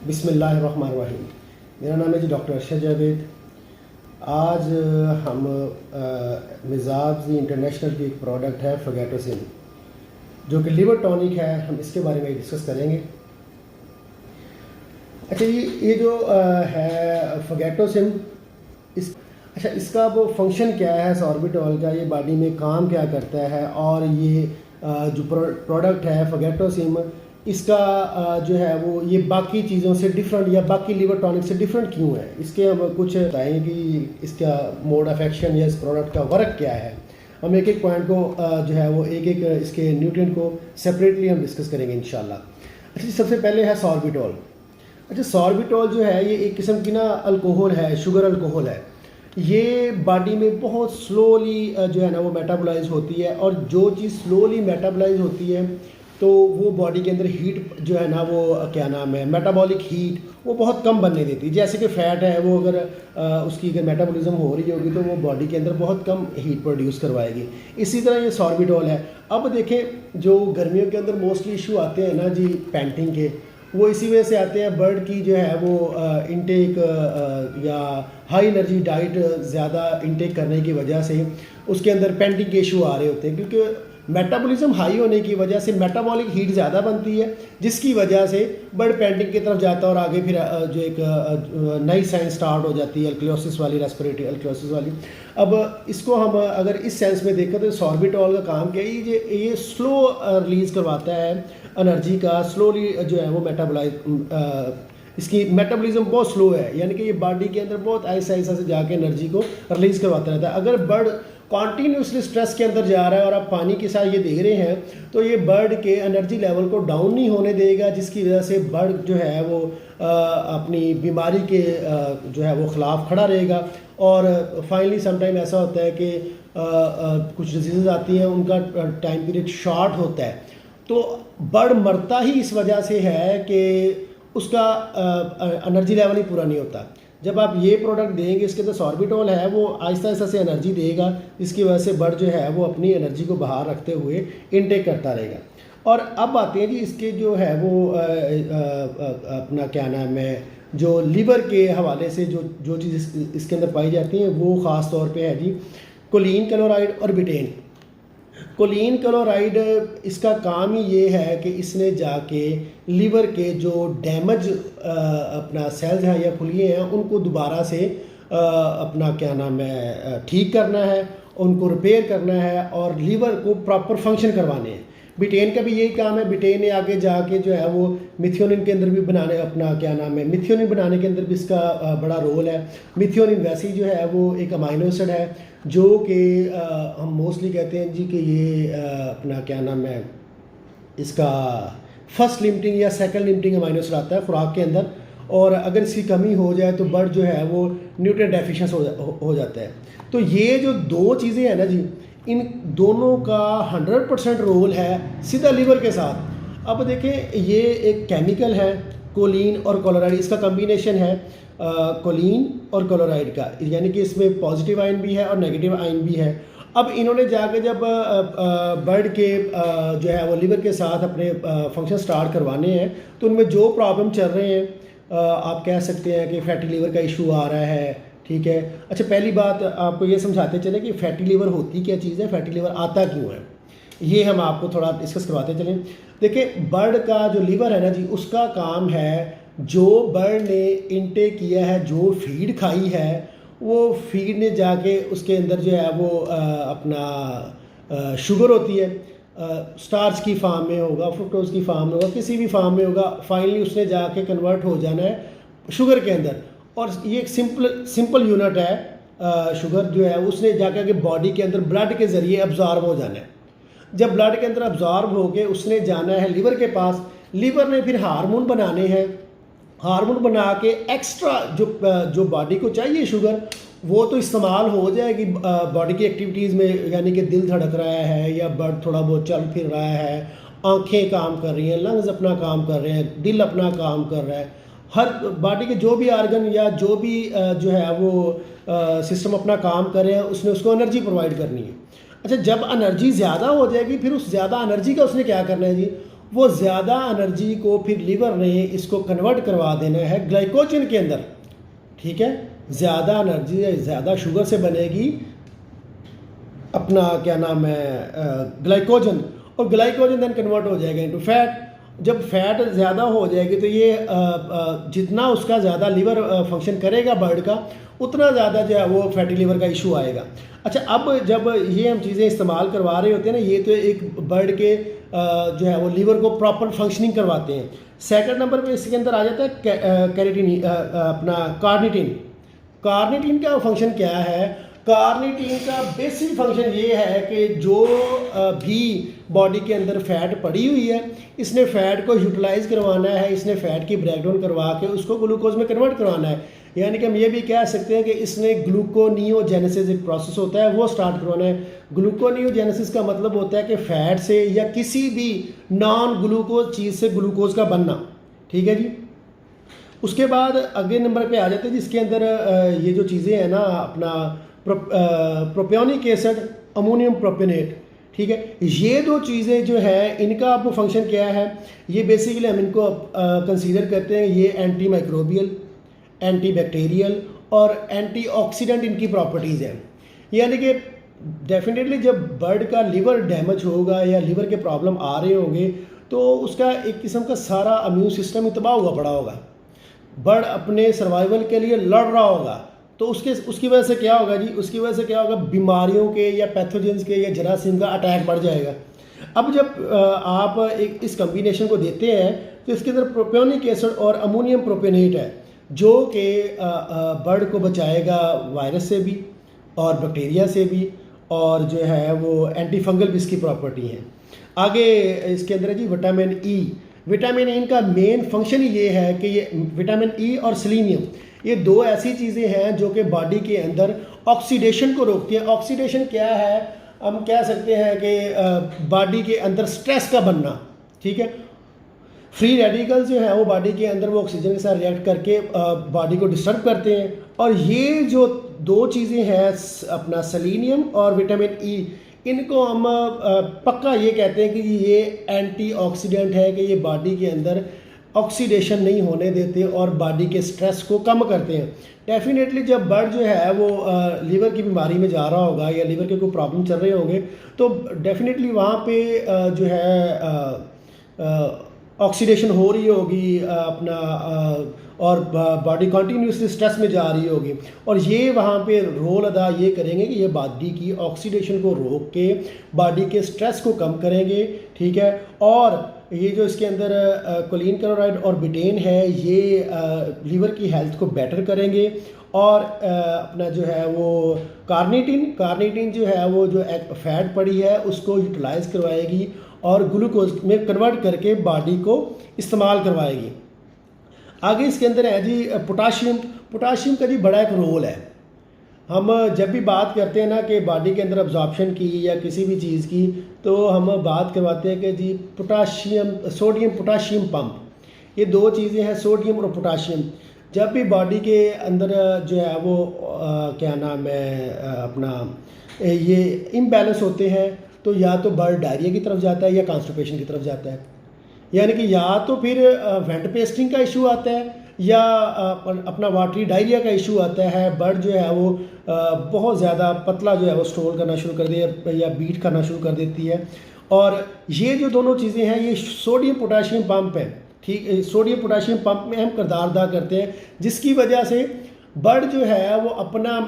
बिस्मिल्लाहिर्रहमानिर्रहीम। मेरा नाम है जी डॉक्टर अरशद जावेद। आज हम मिज़ाज इंटरनेशनल की एक प्रोडक्ट है फगैटोसिन, जो कि लिवर टॉनिक है। हम इसके बारे में डिस्कस करेंगे। अच्छा, ये जो है फगैटोसिन, इसका वो फंक्शन क्या है सॉर्बिटॉल का, ये बॉडी में काम क्या करता है, और ये जो प्रोडक्ट है फगैटोसिन, इसका जो है वो ये बाकी चीज़ों से डिफरेंट या बाकी लिवर टॉनिक से डिफरेंट क्यों है, इसके हम कुछ बताएं कि इसका मोड ऑफ एक्शन या इस प्रोडक्ट का वर्क क्या है। हम एक एक पॉइंट को जो है वो एक एक इसके न्यूट्रिएंट को सेपरेटली हम डिस्कस करेंगे इंशाल्लाह। अच्छा, सबसे पहले है सॉर्बिटॉल। अच्छा, सॉर्बिटॉल जो है ये एक किस्म की ना अल्कोहल है, शुगर अल्कोहल है। ये बॉडी में बहुत स्लोली जो है ना वो मेटाबोलाइज होती है, और जो चीज़ स्लोली मेटाबोलाइज होती है तो वो बॉडी के अंदर हीट जो है ना वो क्या नाम है मेटाबॉलिक हीट वो बहुत कम बनने देती है। जैसे कि फ़ैट है, वो अगर उसकी अगर मेटाबॉलिज्म हो रही होगी तो वो बॉडी के अंदर बहुत कम हीट प्रोड्यूस करवाएगी। इसी तरह ये सॉर्बिटॉल है। अब देखें, जो गर्मियों के अंदर मोस्टली इशू आते हैं ना जी पैंटिंग के, वो इसी वजह से आते हैं। बर्ड की जो है वो इनटेक या हाई एनर्जी डाइट ज़्यादा इनटेक करने की वजह से उसके अंदर पैंटिंग के इशू आ रहे होते हैं, क्योंकि मेटाबॉलिज्म हाई होने की वजह से मेटाबॉलिक हीट ज़्यादा बनती है, जिसकी वजह से बर्ड पैंटिंग की तरफ जाता है। और आगे फिर जो एक नई साइंस स्टार्ट हो जाती है एल्क्लोसिस वाली, रेस्पिरेटरी एल्क्लोसिस वाली। अब इसको हम अगर इस सेंस में देखें तो सॉर्बिटॉल का काम क्या है, ये स्लो रिलीज़ करवाता है एनर्जी का, स्लोली जो है वो इसकी मेटाबॉलिज्म बहुत स्लो है, यानी कि ये बॉडी के अंदर बहुत ऐसा से जाके एनर्जी को रिलीज़ करवाता रहता है। अगर बर्ड कॉन्टीन्यूसली स्ट्रेस के अंदर जा रहा है और आप पानी के साथ ये देख रहे हैं तो ये बर्ड के एनर्जी लेवल को डाउन नहीं होने देगा, जिसकी वजह से बर्ड जो है वो अपनी बीमारी के जो है वो ख़िलाफ़ खड़ा रहेगा। और फाइनली समटाइम ऐसा होता है कि कुछ डिजीज़ आती हैं, उनका टाइम पीरियड शॉर्ट होता है, तो बर्ड मरता ही इस वजह से है कि उसका एनर्जी लेवल ही पूरा नहीं होता। जब आप ये प्रोडक्ट देंगे, इसके अंदर सॉर्बिटॉल है, वो आहिस्ता आहिस्ता से एनर्जी देगा, जिसकी वजह से बर्ड जो है वो अपनी एनर्जी को बाहर रखते हुए इनटेक करता रहेगा। और अब आते हैं जी इसके जो है वो अपना क्या नाम है, जो लीवर के हवाले से जो चीज़ इसके अंदर पाई जाती है वो ख़ास तौर पे है जी कोलिन क्लोराइड और बिटेन। कोलिन क्लोराइड, इसका काम ही ये है कि इसने जाके लीवर के जो डैमेज अपना सेल्स हैं या खुलिए हैं उनको दोबारा से अपना क्या नाम है ठीक करना है, उनको रिपेयर करना है और लीवर को प्रॉपर फंक्शन करवाने हैं। बिटेन का भी यही काम है। बिटेन ने आगे जाके जो है वो मिथियोनिन के अंदर भी बनाने, अपना क्या नाम है मिथियोनिन बनाने के अंदर भी इसका बड़ा रोल है। मिथियोनिन वैसे ही जो है वो एक अमाइनो एसिड है, जो कि हम मोस्टली कहते हैं जी कि ये अपना क्या नाम है इसका फर्स्ट लिमिटिंग या सेकंड लिमिटिंग अमाइनो एसिड आता है खुराक के अंदर, और अगर इसकी कमी हो जाए तो बर्ड जो है वो न्यूट्रिएंट डेफिशिएंस हो जाता है। तो ये जो दो चीज़ें हैं ना जी, इन दोनों का 100% रोल है सीधा लीवर के साथ। अब देखें, ये एक केमिकल है कोलिन और क्लोराइड, इसका कम्बिनेशन है कोलिन और क्लोराइड का, यानी कि इसमें पॉजिटिव आयन भी है और नेगेटिव आयन भी है। अब इन्होंने जाके जब बर्ड के जो है वो लीवर के साथ अपने फंक्शन स्टार्ट करवाने हैं, तो उनमें जो प्रॉब्लम चल रहे हैं, आप कह सकते हैं कि फैटी लीवर का इशू आ रहा है, ठीक है। अच्छा, पहली बात आपको ये समझाते चले कि फैटी लीवर होती क्या चीज़ है, फैटी लीवर आता क्यों है, ये हम आपको थोड़ा डिस्कस करवाते चलें। देखिए, बर्ड का जो लीवर है ना जी, उसका काम है जो बर्ड ने इनटेक किया है, जो फीड खाई है, वो फीड ने जाके उसके अंदर जो है वो अपना शुगर होती है, स्टार्च की फार्म में होगा, फ्रुक्टोज की फार्म में होगा, किसी भी फार्म में होगा, फाइनली उसने जाके कन्वर्ट हो जाना है शुगर के अंदर। और ये एक सिंपल यूनिट है शुगर जो है, उसने जाकर के बॉडी के अंदर ब्लड के ज़रिए अब्जॉर्ब हो जाना है। जब ब्लड के अंदर अब्जॉर्ब हो के उसने जाना है लीवर के पास, लीवर ने फिर हार्मोन बनाने हैं, हार्मोन बना के एक्स्ट्रा जो बॉडी को चाहिए शुगर, वो तो इस्तेमाल हो जाएगी बॉडी की एक्टिविटीज़ में, यानी कि दिल धड़क रहा है या बर्ड थोड़ा बहुत चल फिर रहा है, आंखें काम कर रही हैं, लंग्स अपना काम कर रहे हैं, दिल अपना काम कर रहा है, हर बॉडी के जो भी आर्गन या जो भी जो है वो सिस्टम अपना काम कर रहे हैं, उसने उसको एनर्जी प्रोवाइड करनी है। अच्छा, जब एनर्जी ज़्यादा हो जाएगी, फिर उस ज़्यादा एनर्जी का उसने क्या करना है जी, वो ज़्यादा एनर्जी को फिर लीवर ने इसको कन्वर्ट करवा देना है ग्लाइकोजन के अंदर, ठीक है। ज़्यादा एनर्जी ज़्यादा शुगर से बनेगी अपना क्या नाम है ग्लाइकोजन, और ग्लाइकोजन देन कन्वर्ट हो जाएगा इनटू फैट। जब फैट ज़्यादा हो जाएगी तो ये जितना उसका ज़्यादा लीवर फंक्शन करेगा बर्ड का, उतना ज़्यादा जो है वो फैटी लीवर का इशू आएगा। अच्छा, अब जब ये हम चीज़ें इस्तेमाल करवा रहे होते हैं ना, ये तो एक बर्ड के जो है वो लीवर को प्रॉपर फंक्शनिंग करवाते हैं। सेकंड नंबर पे इसके अंदर आ जाता है कैरेटिन, अपना कार्निटिन। कार्निटिन का फंक्शन क्या है? कार्निटिन का बेसिक फंक्शन ये है कि जो भी बॉडी के अंदर फैट पड़ी हुई है, इसने फैट को यूटिलाइज करवाना है, इसने फैट की ब्रेकडाउन करवा के उसको ग्लूकोज में कन्वर्ट करवाना है। यानी कि हम ये भी कह सकते हैं कि इसने ग्लूकोनियोजेनेसिस एक प्रोसेस होता है वो स्टार्ट करवाना है। ग्लूकोनियोजेनेसिस का मतलब होता है कि फैट से या किसी भी नॉन ग्लूकोज चीज़ से ग्लूकोज का बनना, ठीक है जी। उसके बाद अगले नंबर पे आ जाते हैं जिसके अंदर ये जो चीज़ें हैं ना, अपना प्रोपियोनिक एसिड, अमोनियम प्रोपियोनेट, ठीक है। ये दो चीज़ें जो है इनका आपको फंक्शन क्या है? ये बेसिकली हम इनको कंसीडर करते हैं, ये एंटी माइक्रोबियल, एंटी बैक्टीरियल और एंटीऑक्सीडेंट इनकी प्रॉपर्टीज़ हैं। यानी कि डेफिनेटली जब बर्ड का लिवर डैमेज होगा या लिवर के प्रॉब्लम आ रहे होंगे तो उसका एक किस्म का सारा इम्यून सिस्टम ही तबाह हुआ पड़ा होगा। बर्ड अपने सर्वाइवल के लिए लड़ रहा होगा, तो उसकी वजह से क्या होगा जी? उसकी वजह से क्या होगा? बीमारियों के या पैथोजेंस के या जरासीम का अटैक बढ़ जाएगा। अब जब आप एक इस कम्बिनेशन को देते हैं तो इसके अंदर प्रोपियोनिक एसिड और अमोनियम प्रोपियोनेट है, जो कि बर्ड को बचाएगा वायरस से भी और बैक्टीरिया से भी, और जो है वो एंटी फंगल भी इसकी प्रॉपर्टी है। आगे इसके अंदर है जी विटामिन ई। विटामिन ई का मेन फंक्शन ही ये है कि ये विटामिन ई और सेलेनियम, ये दो ऐसी चीज़ें हैं जो कि बॉडी के अंदर ऑक्सीडेशन को रोकती हैं। ऑक्सीडेशन क्या है? हम कह सकते हैं कि बॉडी के अंदर स्ट्रेस का बनना, ठीक है। फ्री रेडिकल्स जो है वो बॉडी के अंदर वो ऑक्सीजन के साथ रिएक्ट करके बॉडी को डिस्टर्ब करते हैं, और ये जो दो चीज़ें हैं अपना सेलेनियम और विटामिन ई, इनको हम पक्का ये कहते हैं कि ये एंटीऑक्सीडेंट है, कि ये बॉडी के अंदर ऑक्सीडेशन नहीं होने देते और बॉडी के स्ट्रेस को कम करते हैं। डेफिनेटली जब बर्ड जो है वो लीवर की बीमारी में जा रहा होगा या लीवर के कोई प्रॉब्लम चल रहे होंगे, तो डेफिनेटली वहाँ पे जो है ऑक्सीडेशन हो रही होगी अपना, और बॉडी कॉन्टीन्यूसली स्ट्रेस में जा रही होगी, और ये वहाँ पे रोल अदा ये करेंगे कि ये बॉडी की ऑक्सीडेशन को रोक के बॉडी के स्ट्रेस को कम करेंगे, ठीक है। और ये जो इसके अंदर कोलिन क्लोराइड और बिटेन है, ये लीवर की हेल्थ को बेटर करेंगे, और अपना जो है वो कार्निटिन जो है वो जो फैट पड़ी है उसको यूटिलाइज करवाएगी और ग्लूकोज में कन्वर्ट करके बॉडी को इस्तेमाल करवाएगी। आगे इसके अंदर है जी पोटाशियम। पोटाशियम का जी बड़ा एक रोल है। हम जब भी बात करते हैं ना कि बॉडी के अंदर अब्जॉर्प्शन की या किसी भी चीज़ की, तो हम बात करवाते हैं कि जी पोटाशियम, सोडियम पोटाशियम पंप, ये दो चीज़ें हैं, सोडियम और पोटाशियम। जब भी बॉडी के अंदर जो है वो क्या नाम है अपना ये इम्बैलेंस होते हैं, तो या तो बर्ड डायरिया की तरफ जाता है या कॉन्स्टिपेशन की तरफ जाता है। यानी कि या तो फिर वेंट पेस्टिंग का इशू आता है या अपना वाटरी डायरिया का इशू आता है। बर्ड जो है वो बहुत ज़्यादा पतला जो है वो स्टोल करना शुरू कर दे या बीट करना शुरू कर देती है। और ये जो दोनों चीज़ें हैं ये सोडियम पोटाशियम पंप है, ठीक है। सोडियम पोटाशियम पंप में हम किरदार अदा करते हैं, जिसकी वजह से बर्ड जो है वो अपना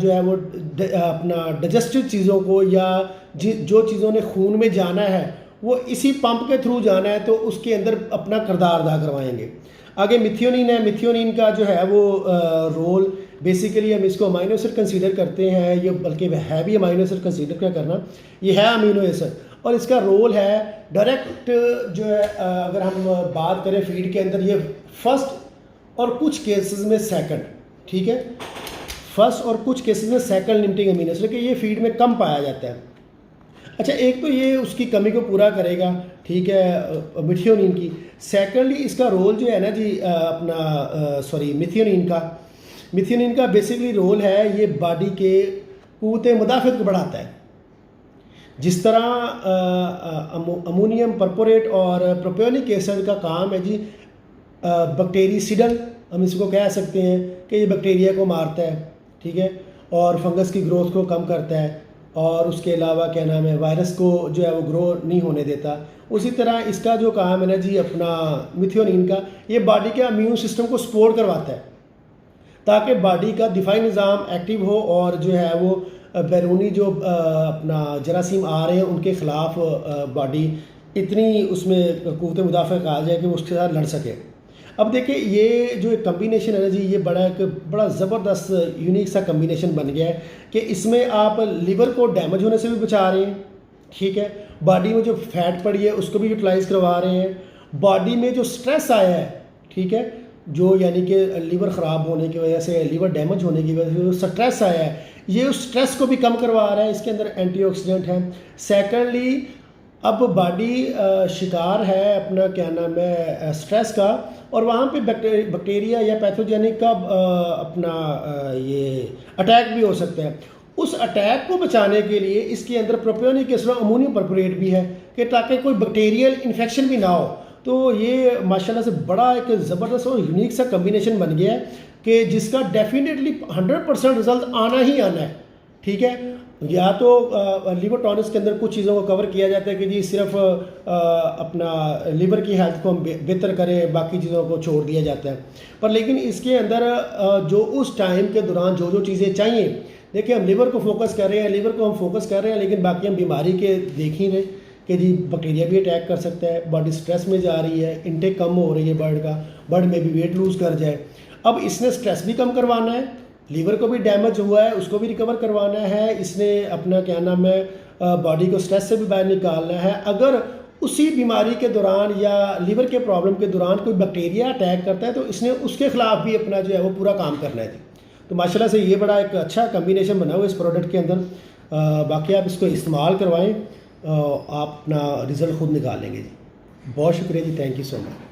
जो है वो अपना डाइजेस्टिव चीज़ों को या जो चीज़ों ने खून में जाना है वो इसी पंप के थ्रू जाना है, तो उसके अंदर अपना किरदार अदा करवाएंगे। आगे मिथियोनिन है। मिथियोनिन का जो है वो रोल, बेसिकली हम इसको अमीनो एसिड कंसीडर करते हैं, ये बल्कि है भी अमीनो एसिड कंसीडर क्या करना, ये है अमीनो एसिड, और इसका रोल है डायरेक्ट जो है अगर हम बात करें फीड के अंदर, ये फर्स्ट और कुछ केसेस में सेकंड, ठीक है, फर्स्ट और कुछ केसेस में सेकंड लिमिटिंग अमीनो एसिड कि ये फीड में कम पाया जाता है। अच्छा, एक तो ये उसकी कमी को पूरा करेगा, ठीक है, मिथियोनिन की। सेकेंडली इसका रोल जो है ना जी अपना मिथियोनिन का बेसिकली रोल है, ये बॉडी के क़ुव्वत मुदाफ़त को बढ़ाता है। जिस तरह अमोनियम परपोरेट और प्रोपियोनिक एसिड का काम है जी बैक्टीरिसिडल, हम इसको कह सकते हैं कि ये बैक्टीरिया को मारता है, ठीक है, और फंगस की ग्रोथ को कम करता है, और उसके अलावा क्या नाम है वायरस को जो है वो ग्रो नहीं होने देता। उसी तरह इसका जो काम है ना जी अपना मिथियोनिन का, ये बॉडी के इम्यून सिस्टम को सपोर्ट करवाता है ताकि बॉडी का दिफाई निज़ाम एक्टिव हो और जो है वो बैरूनी जो अपना जरासीम आ रहे हैं उनके ख़िलाफ़ बॉडी इतनी उसमें क़ुव्वत मुदाफ़ा आ जाए कि वो उसके साथ लड़ सके। अब देखिए ये जो एक कम्बिनेशन है ना जी, ये बड़ा ज़बरदस्त यूनिक सा कम्बिनेशन बन गया है कि इसमें आप लिवर को डैमेज होने से भी बचा रहे हैं, ठीक है, बॉडी में जो फैट पड़ी है उसको भी यूटिलाइज़ करवा रहे हैं, बॉडी में जो स्ट्रेस आया है, ठीक है, जो यानी कि लीवर ख़राब होने की वजह से, लीवर डैमेज होने की वजह से जो स्ट्रेस आया है, ये उस स्ट्रेस को भी कम करवा रहा है, इसके अंदर एंटीऑक्सीडेंट है। सेकेंडली अब बॉडी शिकार है अपना क्या नाम है स्ट्रेस का, और वहाँ पे बैक्टीरिया या पैथोजेनिक का ये अटैक भी हो सकता है। उस अटैक को बचाने के लिए इसके अंदर प्रोपियोनिक एसिड और अमोनियम परपोरेट भी है कि ताकि कोई बैक्टीरियल इन्फेक्शन भी ना हो। तो ये माशाल्लाह से बड़ा एक ज़बरदस्त और यूनिक सा कम्बिनेशन बन गया है कि जिसका डेफिनेटली 100% रिजल्ट आना ही आना है, ठीक है। या तो लीवर टॉनिक्स के अंदर कुछ चीज़ों को कवर किया जाता है कि जी सिर्फ अपना लीवर की हेल्थ को हम बेहतर करें, बाकी चीज़ों को छोड़ दिया जाता है। पर लेकिन इसके अंदर जो उस टाइम के दौरान जो चीज़ें चाहिए, देखिए हम लीवर को फोकस कर रहे हैं, लीवर को हम फोकस कर रहे हैं, लेकिन बाकी हम बीमारी के देख ही रहे कि जी बैक्टीरिया भी अटैक कर सकता है, बॉडी स्ट्रेस में जा रही है, इनटेक कम हो रही है बर्ड का, बर्ड में भी वेट लूज़ कर जाए। अब इसने स्ट्रेस भी कम करवाना है, लीवर को भी डैमेज हुआ है उसको भी रिकवर करवाना है, इसने अपना क्या नाम है बॉडी को स्ट्रेस से भी बाहर निकालना है। अगर उसी बीमारी के दौरान या लीवर के प्रॉब्लम के दौरान कोई बैक्टीरिया अटैक करता है तो इसने उसके ख़िलाफ़ भी अपना जो है वो पूरा काम करना है। तो माशाल्लाह से ये बड़ा एक अच्छा कम्बिनेशन बना हुआ इस प्रोडक्ट के अंदर। बाकी आप इसको इस्तेमाल करवाएं, आप अपना रिज़ल्ट ख़ुद निकालेंगे जी। बहुत शुक्रिया जी, थैंक यू सो मच।